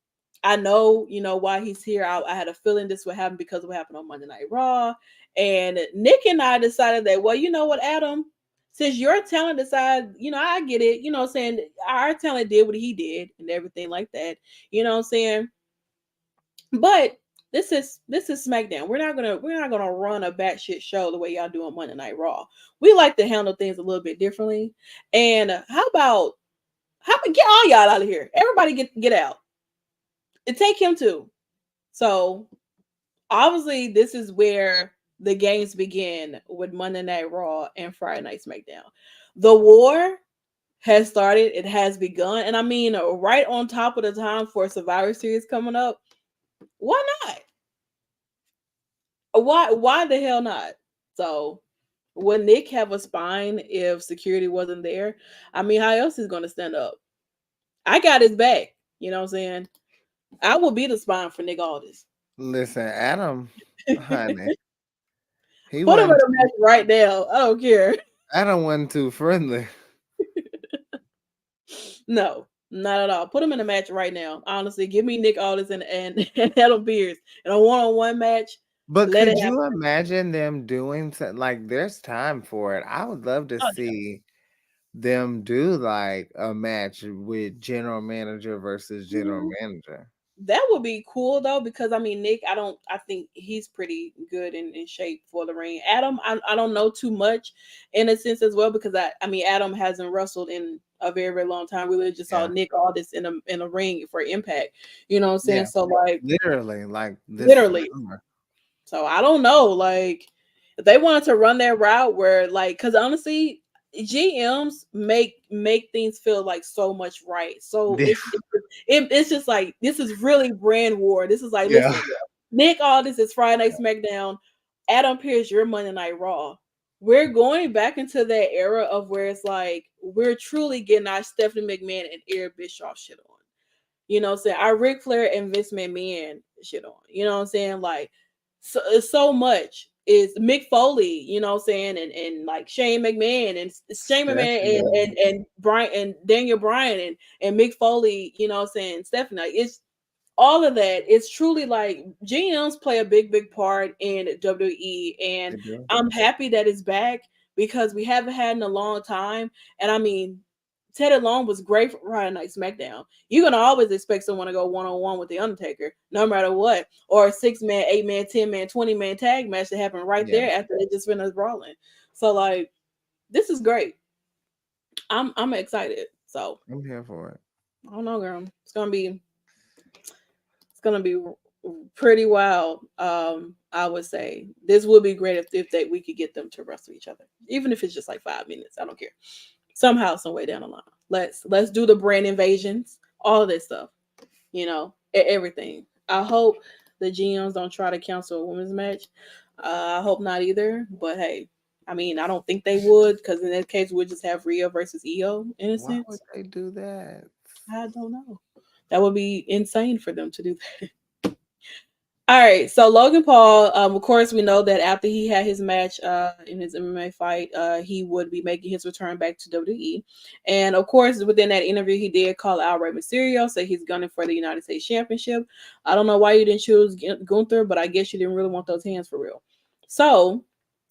I know, why he's here. I had a feeling this would happen because of what happened on Monday Night Raw. And Nick and I decided that, well, you know what, Adam, since your talent decided, I get it, saying our talent did what he did and everything like that, what I'm saying? But this is SmackDown. We're not gonna run a batshit show the way y'all do on Monday Night Raw. We like to handle things a little bit differently. And how about get all y'all out of here? Everybody get out. And take him too. So obviously, this is where the games begin with Monday Night Raw and Friday Night SmackDown. The war has started. It has begun, and I mean, right on top of the time for Survivor Series coming up. Why not? Why the hell not? So, would Nick have a spine if security wasn't there? I mean, how else is going to stand up? I got his back. You know what I'm saying? I will be the spine for Nick Aldis. Listen, Adam, honey, he Put him in wasn't. a match right now. I don't care. Adam wasn't too friendly. No, not at all. Put him in a match right now. Honestly, give me Nick Aldis and Adam Pierce in a one-on-one match. But Let it could happen. you imagine them doing like? There's time for it. I would love to Oh, see them do like a match with general manager versus yeah. general manager. That would be cool though, because I mean Nick, I think he's pretty good in shape for the ring. Adam, I don't know too much in a sense as well, because I mean Adam hasn't wrestled in a very, very long time. We really just saw Yeah. Nick Aldis in a ring for Impact. You know what I'm saying? Yeah. So like Literally, like this literally. summer. So I don't know, like if they wanted to run that route where like, because honestly, GMs make things feel like so much right. So it's just like this is really brand war. This is like, Yeah. listen, Nick, all this is Friday Night SmackDown. Adam Pearce, your Monday Night Raw. We're going back into that era of where it's like we're truly getting our Stephanie McMahon and Eric Bischoff shit on. You know what I'm saying? Our Ric Flair and Vince McMahon shit on. You know what I'm saying? Like so much is Mick Foley, you know what I'm saying, and like Shane McMahon and Shane McMahon Stephanie. and Brian and Daniel Bryan and Mick Foley, you know what I'm saying, Stephanie. Like, it's all of that. It's truly like GMs play a big part in WWE, and They do. I'm happy that it's back because we haven't had in a long time. And I mean, Teddy Long was great for Friday Night SmackDown. You're gonna always expect someone to go 1-on-1 with the Undertaker, no matter what, or a 6-man, 8-man, 10-man, 20-man tag match that happened right Yeah. there after they just finished brawling. So like, this is great. I'm excited. So I'm here for it. I don't know, girl. It's gonna be pretty wild. I would say this would be great if we could get them to wrestle each other, even if it's just like 5 minutes. I don't care. Somehow, some way down the line, let's do the brand invasions, all of this stuff. You know, everything. I hope the GMs don't try to cancel a women's match. I hope not either. But hey, I mean, I don't think they would, because in that case, we'd just have Rhea versus Io in a Why would sense. they do that? I don't know. That would be insane for them to do that. All right, so Logan Paul, of course, we know that after he had his match in his MMA fight, he would be making his return back to WWE. And of course, within that interview, he did call out Rey Mysterio, so he's gunning for the United States Championship. I don't know why you didn't choose Gunther, but I guess you didn't really want those hands for real. So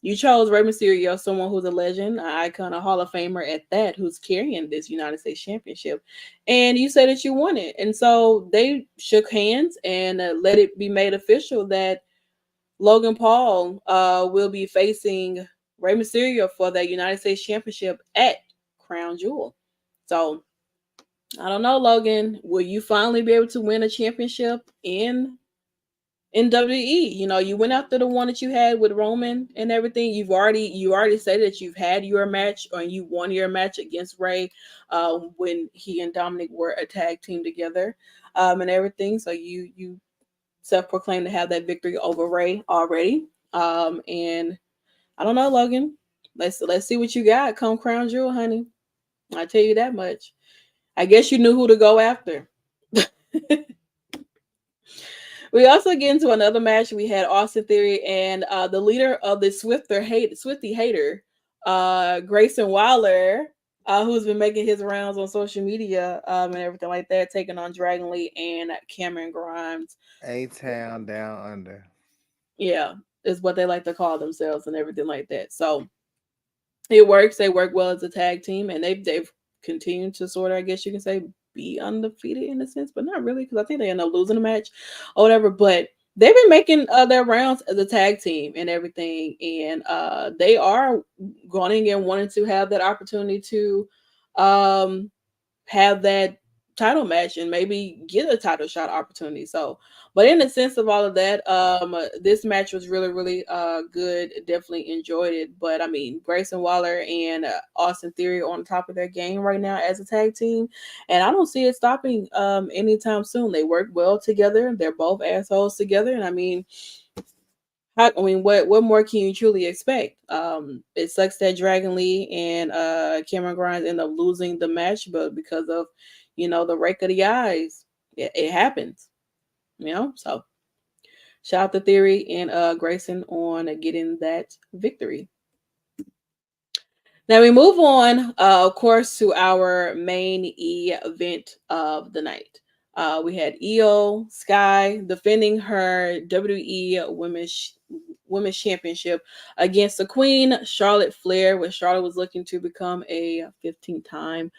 you chose Rey Mysterio, someone who's a legend, an icon, a Hall of Famer at that, who's carrying this United States Championship. And you said that you won it. And so they shook hands and let it be made official that Logan Paul will be facing Rey Mysterio for the United States Championship at Crown Jewel. So I don't know, Logan. Will you finally be able to win a championship in WWE? You know, you went after the one that you had with Roman and everything. You already said that you've had your match, or you won your match against Ray when he and Dominic were a tag team together, and everything. So you self-proclaimed to have that victory over Ray already. And I don't know, Logan. Let's see what you got come Crown Jewel, honey. I tell you that much. I guess you knew who to go after. We also get into another match. We had Austin Theory and the leader of the Swifty hater, Grayson Waller, who's been making his rounds on social media and everything like that, taking on Dragon Lee and Cameron Grimes. A-Town Down Under. Yeah, is what they like to call themselves and everything like that. So it works. They work well as a tag team, and they've continued to sort of, I guess you can say, be undefeated in a sense, but not really, because I think they end up losing a match or whatever. But they've been making their rounds as a tag team and everything, and they are going and wanting to have that opportunity to um, have that title match and maybe get a title shot opportunity. So, but in the sense of all of that, this match was really good. Definitely enjoyed it. But I mean, Grayson Waller and Austin Theory on top of their game right now as a tag team, and I don't see it stopping anytime soon. They work well together. They're both assholes together, and I mean, what more can you truly expect? It sucks that Dragon Lee and Cameron Grimes end up losing the match, but because of the rake of the eyes, it happens. So shout out to Theory and Grayson on getting that victory. Now we move on, of course, to our main event of the night. We had Io Sky defending her WWE Women's Championship against the Queen Charlotte Flair, where Charlotte was looking to become a 15th time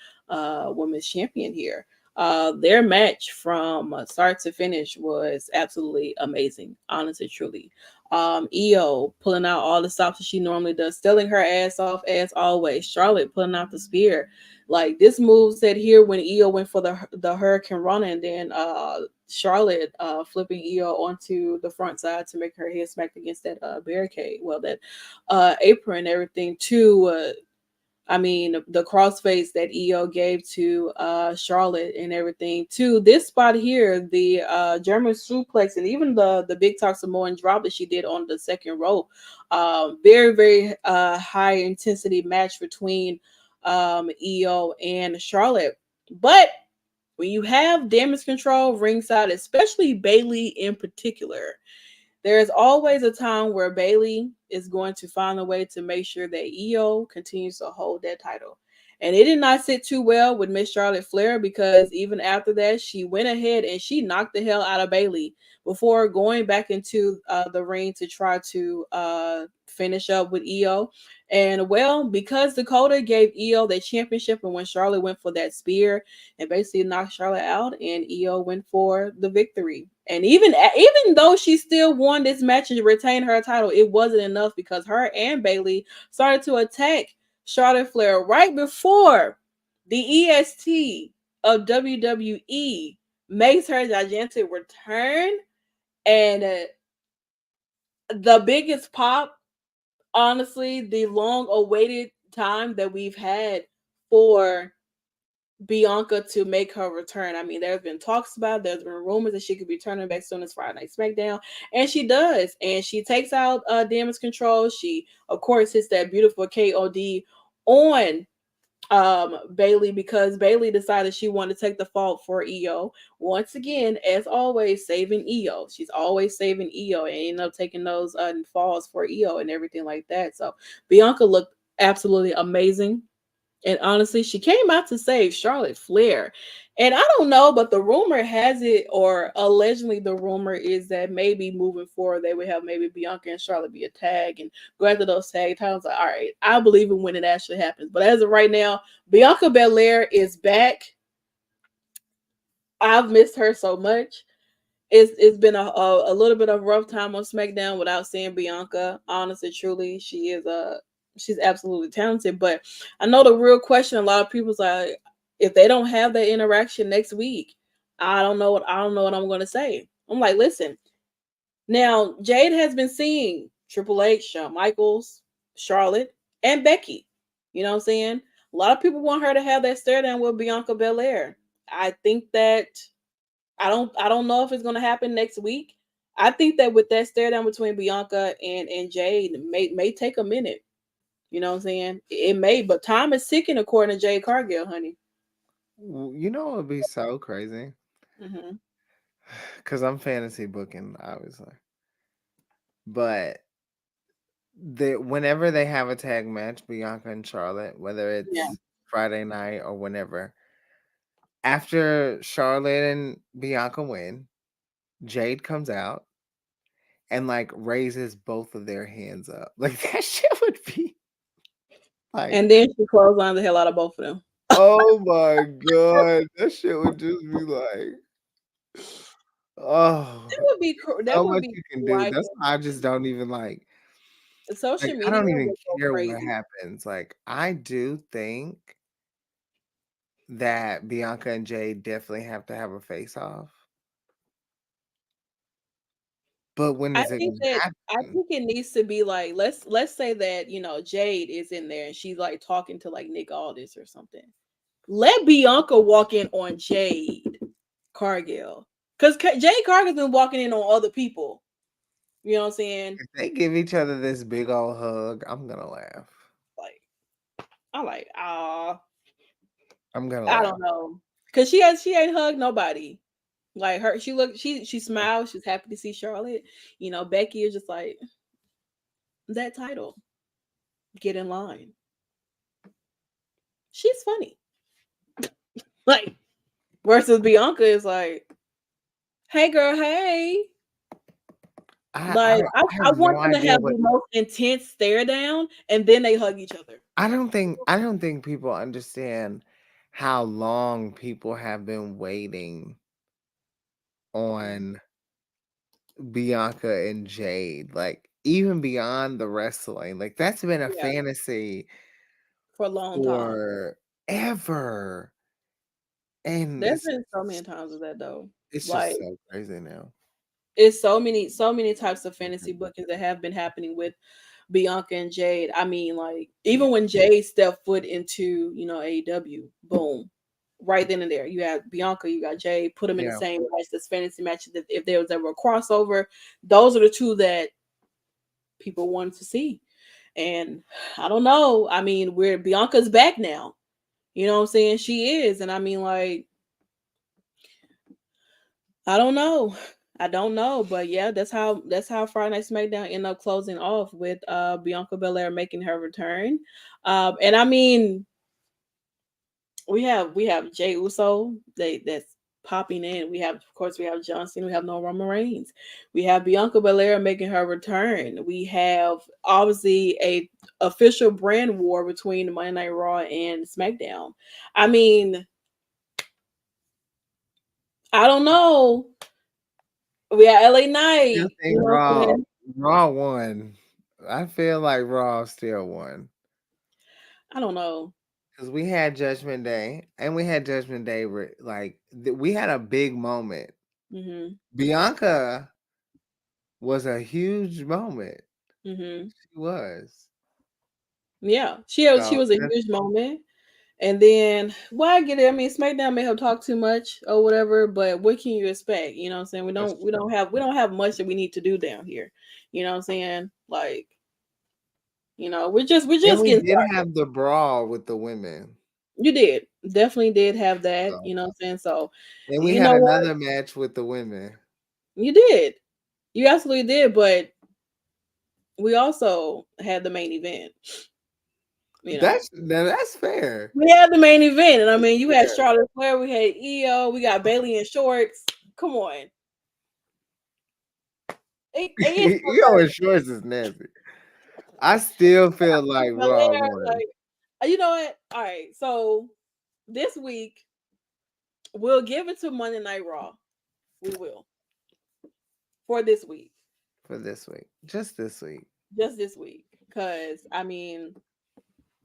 Women's Champion here. Their match from start to finish was absolutely amazing, honestly, truly. Io pulling out all the stops that she normally does, stealing her ass off as always. Charlotte pulling out the spear. Like this move said here when Io went for the Hurricane Run, and then Charlotte flipping Io onto the front side to make her head smacked against that barricade. Well, that apron and everything too. I mean, the crossface that Io gave to Charlotte and everything. To this spot here, the German suplex and even the big talk Samoan drop that she did on the second row. Very, very high intensity match between Io and Charlotte. But when you have damage control ringside, especially Bayley in particular, there is always a time where Bayley is going to find a way to make sure that Io continues to hold that title. And it did not sit too well with Miss Charlotte Flair because even after that, she went ahead and she knocked the hell out of Bayley before going back into the ring to try to finish up with Io. And well, because Dakota gave Io the championship, and when Charlotte went for that spear and basically knocked Charlotte out, and Io went for the victory. And even though she still won this match and retained her title, it wasn't enough because her and Bayley started to attack Charlotte Flair right before the EST of WWE makes her gigantic return. And the biggest pop, honestly, the long awaited time that we've had for Bianca to make her return. I mean, there's been talks about it, there's been rumors that she could be turning back soon as Friday Night SmackDown, and she does. And she takes out damage control. She, of course, hits that beautiful KOD on Bayley because Bayley decided she wanted to take the fault for Io. Once again, as always, saving Io. She's always saving Io and taking those falls for Io and everything like that. So Bianca looked absolutely amazing. And honestly, she came out to save Charlotte Flair. And I don't know, but the rumor has it, or allegedly the rumor is that maybe moving forward, they would have maybe Bianca and Charlotte be a tag and go after those tag titles. Like, all right, I believe in when it actually happens. But as of right now, Bianca Belair is back. I've missed her so much. It's been a little bit of a rough time on SmackDown without seeing Bianca. Honestly, truly, she's absolutely talented. But I know the real question a lot of people's like, if they don't have that interaction next week, I don't know what I'm gonna say. I'm like, listen, now Jade has been seeing Triple H, Shawn Michaels, Charlotte, and Becky. You know what I'm saying? A lot of people want her to have that stare down with Bianca Belair. I think that I don't know if it's gonna happen next week. I think that with that stare down between Bianca and Jade may take a minute. You know what I'm saying? It may, but time is ticking according to Jade Cargill, honey. You know what would be so crazy? Hmm. Because I'm fantasy booking, obviously. But whenever they have a tag match, Bianca and Charlotte, whether Yeah. it's Friday night or whenever, after Charlotte and Bianca win, Jade comes out and like raises both of their hands up. Like that shit would be like, And then she closed on the hell out of both of them. oh my god, that shit would just be like, oh, That so would much be you can do. wild. That's why I just don't even like Social I media don't even will go care what crazy. happens. Like I do think that Bianca and Jade definitely have to have a face off. But when I is it think gonna that I happen? think it needs to be like let's say that Jade is in there and she's like talking to like Nick Aldis or something. Let Bianca walk in on Jade Cargill. Because Jade Cargill's been walking in on other people. You know what I'm saying? If they give each other this big old hug, I'm gonna laugh. Like, I'm like, I'm gonna I laugh. don't know. Cause she ain't hugged nobody. Like her, she smiles, she's happy to see Charlotte. Becky is just like that title. Get in line. She's funny. Like versus Bianca is like, hey girl, hey. Like I I have want no them to idea have what the most intense stare down and then they hug each other. I don't think people understand how long people have been waiting Mm. on Bianca and Jade, like, even beyond the wrestling, like, that's been a Yeah, fantasy for a long time. forever, and There's been so many times of that though. it's just Like so crazy now. it's so many types of fantasy Mhm. bookings that have been happening with Bianca and Jade. I mean, like Yeah, even when Jade stepped foot into AEW, boom, right then and there, you had Bianca, you got Jade, put them in the yeah. same match. This fantasy match. If there was ever a crossover, those are the two that people wanted to see. And I don't know. I mean, we're Bianca's back now. You know what I'm saying? She is, and I mean, like I don't know. I don't know, but yeah, that's how Friday Night SmackDown ended up closing off with Bianca Belair making her return. And I mean, we have Jay Uso that's popping in. We have, of course, we have John Cena, we have no Roman Reigns. We have Bianca Belair making her return. We have obviously a official brand war between Monday Night Raw and SmackDown. I mean, I don't know. We are LA Still Knight, think what I'm saying? Raw won. I feel like Raw still won I don't know. because we had Judgment Day, and we had Judgment Day like, we had a big moment. Mhm. Bianca was a huge moment. Mhm. She was. Yeah, she So was a that's huge moment. And then, well, I get it. I mean, SmackDown made her talk too much or whatever, but what can you expect? You know what I'm saying? We that's don't we don't true. have we don't have much that we need to do down here. You know what I'm saying? Like, we're And just we getting did started. have the brawl with the women. You did. Definitely did have that, So you know what I'm saying? So, and we you had know what? another match with the women. You did. You absolutely did, but we also had the main event, you know. That's fair. We had the main event, and I That's mean, you had fair. Charlotte Flair, we had Io, we got Bailey in shorts. Come on, it is so Io and crazy. Shorts is nasty. I still feel like Raw Belair, won like, you know what? All right, so this week we'll give it to Monday Night Raw. We will for this week, for this week. Just this week. just this week, because I mean,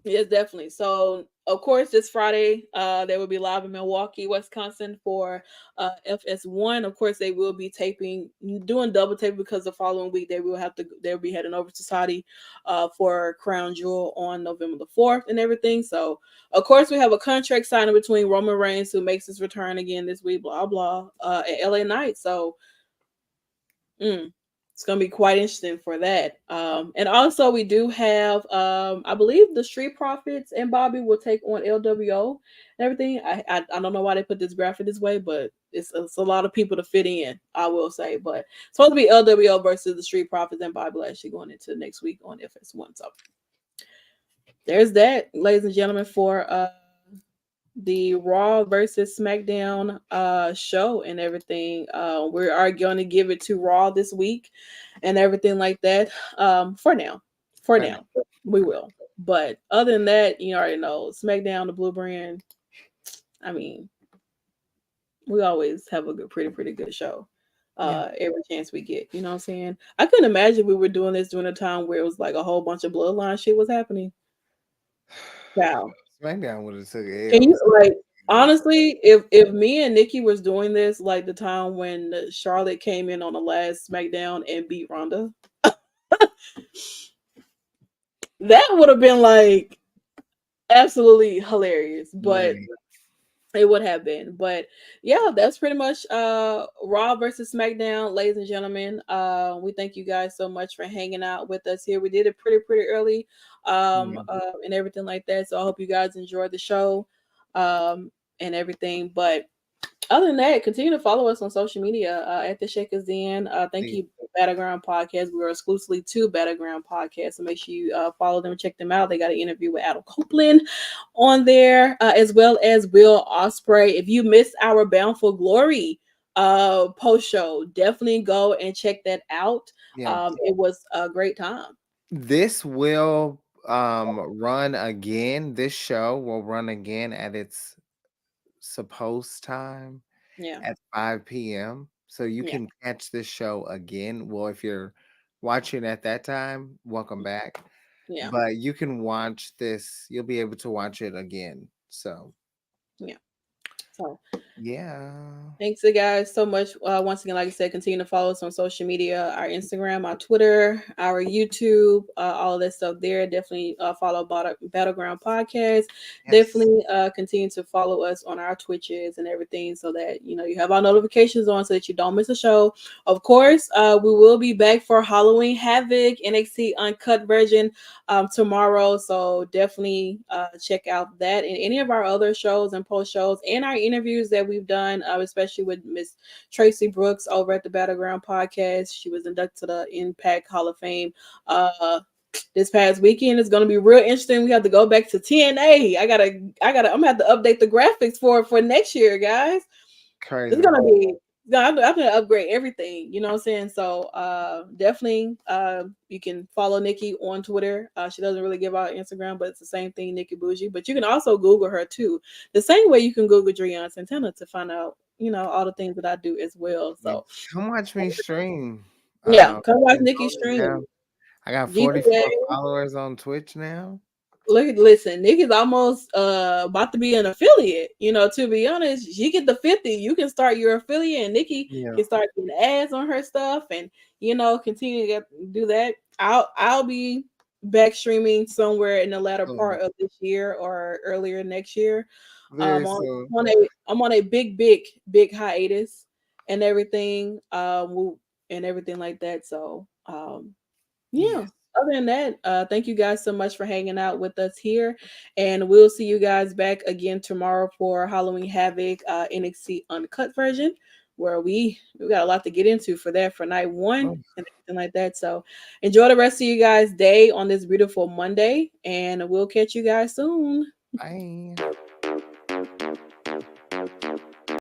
yes, definitely. So, of course, this Friday, they will be live in Milwaukee, Wisconsin for FS1. Of course, they will be doing double tape because the following week they'll be heading over to Saudi for Crown Jewel on November the 4th and everything. So, of course, we have a contract signing between Roman Reigns, who makes his return again this week, blah blah, and LA Knight. So, mm, it's going to be quite interesting for that. And also, we do have, I believe, the Street Profits and Bobby will take on LWO and everything. I don't know why they put this graphic this way, but it's a lot of people to fit in, I will say. But it's supposed to be LWO versus the Street Profits and Bobby Lashley going into next week on FS1. So there's that, ladies and gentlemen, for the Raw versus SmackDown show and everything. We are going to give it to Raw this week and everything like that. For now. For For now. now. We will. But other than that, you already know SmackDown, the Blue Brand. I mean, we always have a good, pretty good show. Yeah. Every chance we get. You know what I'm saying? I couldn't imagine we were doing this during a time where it was like a whole bunch of bloodline shit was happening. Wow. SmackDown would have took Can you L's. like honestly, if me and Nikki was doing this like the time when Charlotte came in on the last SmackDown and beat Ronda, that would have been like absolutely hilarious. But Literally. it would have been. But yeah, that's pretty much Raw versus SmackDown, ladies and gentlemen. We thank you guys so much for hanging out with us here. We did it pretty early, Yeah. and everything like that. So I hope you guys enjoyed the show, um, and everything. But other than that, continue to follow us on social media at the Shakers Den. Thank See, you, Battleground Podcast. We are exclusively to Battleground Podcast, so make sure you follow them, check them out. They got an interview with Adam Copeland on there, as well as Will Ospreay. If you missed our Bound for Glory post show, definitely go and check that out. yeah. It was a great time. This will run again. This show will run again at its supposed time Yeah. at 5 p.m. So you Yeah. can catch this show again. Well, if you're watching at that time, welcome back. Yeah. But you can watch this, you'll be able to watch it again. So, Yeah. So yeah. thanks, you guys, so much. Once again, like I said, continue to follow us on social media, our Instagram, our Twitter, our YouTube, all of that stuff there. Definitely follow Battleground Podcast. Yes. Definitely continue to follow us on our Twitches and everything so that, you have our notifications on so that you don't miss a show. Of course, we will be back for Halloween Havoc NXT Uncut version tomorrow. So definitely check out that and any of our other shows and post shows and our interviews that we've done, especially with Miss Tracy Brooks over at the Battleground Podcast. She was inducted to the Impact Hall of Fame this past weekend. Is going to be real interesting. We have to go back to TNA. I'm gonna have to update the graphics for next year, guys. It's Crazy. gonna be. No, I'm gonna upgrade everything. You know what I'm saying? So definitely you can follow Nikki on Twitter. She doesn't really give out Instagram, but it's the same thing, Nikki Bougie. But you can also Google her too. The same way you can Google Drian Santana to find out, all the things that I do as well. Yeah, So come watch me stream. yeah, come watch It's Nikki only now. stream. I got GTA. 44 followers on Twitch now. Listen, Nikki's almost about to be an affiliate. To be honest, she get the 50. You can start your affiliate, and Nikki Yeah. can start getting ads on her stuff, and continue to do that. I'll be back streaming somewhere in the latter Soon. part of this year or earlier next year. Very On, soon. I'm on a big hiatus and everything. And everything like that. So yeah. Yes. Other than that, thank you guys so much for hanging out with us here. And we'll see you guys back again tomorrow for Halloween Havoc NXT Uncut version, where we got a lot to get into for that for night one Oh, and everything like that. So enjoy the rest of you guys' day on this beautiful Monday, and we'll catch you guys soon. bye.